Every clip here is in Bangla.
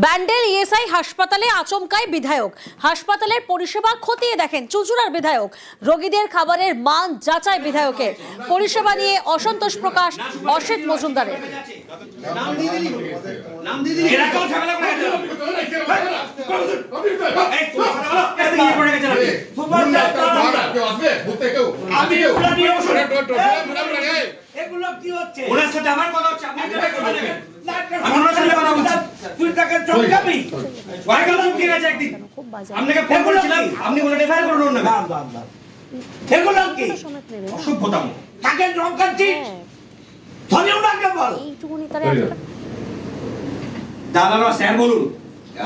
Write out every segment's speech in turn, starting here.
ব্যান্ডেল ইএসআই হাসপাতালে আচমকায় বিধায়ক, হাসপাতালের পরিষেবা খতিয়ে দেখেন চুঁচুড়ার বিধায়ক। রোগীদের খাবারের মান যাচাই বিধায়কের, পরিষেবা নিয়ে অসন্তোষ প্রকাশ অসিত মজুমদারের। এগুলো কি হচ্ছে? ওনার সাথে আমার কথা হচ্ছে, আপনি কি করবেন? আমি ওনার সাথে কথা বলছি। তুই তাকে চমকাবি। ওয়াইগাল চমকে গেছে একদিন। আপনাকে ফোন করেছিলাম, আপনি বলে রেফার করুন না। না। এগুলো কি? অসভ্যতা। তাকে চমকাচ্ছি। ধরে ওনাকে বল। এইটুকুনি তারে দাদারা স্যার বলুন।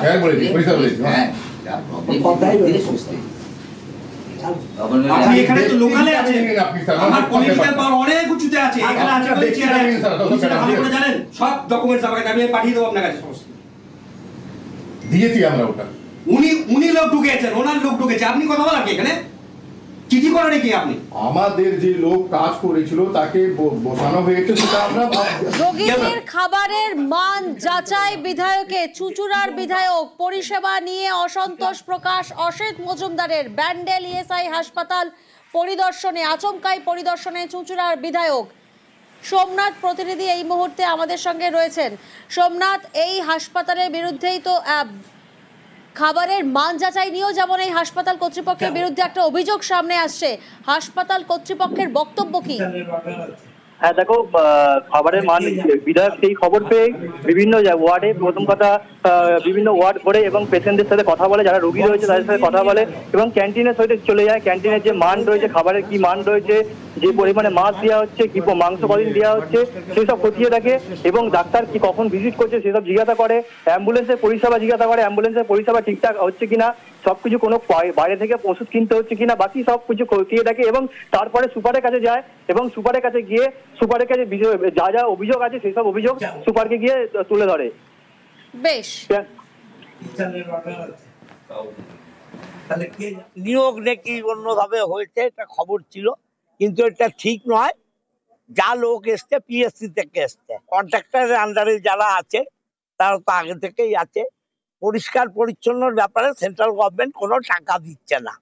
স্যার বলে দিই, পয়সা বলে দিই। হ্যাঁ। কথাই বলে সুস্থ। আপনি এখানে তো লোকালে আছেন, আমার পলিটিক্যাল পাওয়ার অনেক উঁচুতে আছে। এখানে আছে বলছি ভালো করে জানেন, সব ডকুমেন্টস আমাকে আমি পাঠিয়ে দেবো আপনার কাছে সমস্ত। দিয়েছি আমরা ওটা। উনি লোক ঢুকেছেন, ওনার লোক ঢুকেছে, আপনি কথা বলার কি এখানে? চিঠি করে নাকি আপনি? আমাদের যে লোক কাজ করেছিল তাকে বসানো হয়েছে, সেটা আমরা রোগীদের খাবারের মান যাচাই বিধায়কে, চুঁচুড়ার বিধায়ক। পরিষেবা নিয়ে অসন্তোষ প্রকাশ অসিত মজুমদারের। ব্যান্ডেল ইএসআই হাসপাতাল পরিদর্শনে, আচমকাই পরিদর্শনে চুঁচুড়ার বিধায়ক। সোমনাথ প্রতিনিধি এই মুহূর্তে আমাদের সঙ্গে রয়েছেন। সোমনাথ, এই হাসপাতালের বিরুদ্ধেই তো খাবারের মান যাচাই নিয়েও যেমন এই হাসপাতাল কর্তৃপক্ষের বিরুদ্ধে একটা অভিযোগ সামনে আসছে, হাসপাতাল কর্তৃপক্ষের বক্তব্য কি? হ্যাঁ দেখো, খাবারের মান বিধায়ক সেই খবর পেয়ে বিভিন্ন ওয়ার্ডে প্রথম কথা বিভিন্ন ওয়ার্ড করে এবং পেশেন্টদের সাথে কথা বলে, যারা রোগী রয়েছে তাদের সাথে কথা বলে এবং ক্যান্টিনের সহিত চলে যায়। ক্যান্টিনের যে মান রয়েছে, খাবারের কি মান রয়েছে, যে পরিমাণে মাছ দেওয়া হচ্ছে, কি মাংস কদিন দেওয়া হচ্ছে, সেসব খতিয়ে দেখে এবং ডাক্তার কি কখন ভিজিট করছে সেসব জিজ্ঞাসা করে। অ্যাম্বুলেন্সের পরিষেবা জিজ্ঞাসা করে, অ্যাম্বুলেন্সের পরিষেবা ঠিকঠাক হচ্ছে কিনা, সবকিছু কোনো বাইরে থেকে ওষুধ কিনতে হচ্ছে কিনা, বাকি সবকিছু খতিয়ে দেখে এবং তারপরে সুপারের কাছে যায় এবং সুপারের কাছে গিয়ে সুপারের কাছে যা যা অভিযোগ আছে সেসব অভিযোগ সুপারকে গিয়ে তুলে ধরে। বেশ, নিয়োগ নাকি অন্যভাবে হয়েছে এটা খবর ছিল, কিন্তু এটা ঠিক নয়। যা লোক এসছে পিএসসি থেকে এসছে, কন্ট্রাক্টরের আন্ডারে যারা আছে তারা তো আগে থেকেই আছে। পরিষ্কার পরিচ্ছন্নর ব্যাপারে সেন্ট্রাল গভর্নমেন্ট কোনো টাকা দিচ্ছে না।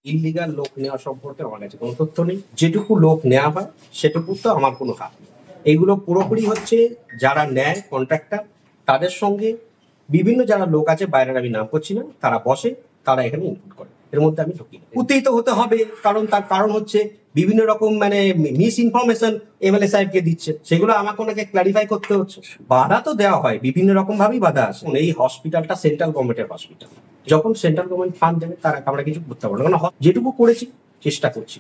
ইলিগাল লোক নেওয়া সম্পর্কে আমার কাছে কোনো তথ্য নেই। যেটুকু লোক নেওয়া হয় সেটুকু তো আমার কোনো হাত নেই। এইগুলো পুরোপুরি হচ্ছে যারা নেয় কন্ট্রাক্টর, তাদের সঙ্গে বিভিন্ন যারা লোক আছে, বাইরের আমি নাম করছি না, তারা বসে, তারা এখানে ইনপুট করে। এর মধ্যে আমি ঢুকি না। উত্তেজিত হতে হবে, কারণ তার কারণ হচ্ছে বিভিন্ন রকম মিস ইনফরমেশন এমএলএ সাহেবকে দিচ্ছে, সেগুলো আমাকে ওনাকে ক্লারিফাই করতে হচ্ছে। বাধা তো দেওয়া হয়, বিভিন্ন রকম ভাবেই বাধা আসে। এই হসপিটালটা সেন্ট্রাল গভর্নমেন্টের হসপিটাল, যখন সেন্ট্রাল গভর্নমেন্ট ফান্ড দেবে তার আমরা কিছু করতে পারবো না। যেটুকু করেছি চেষ্টা করছি।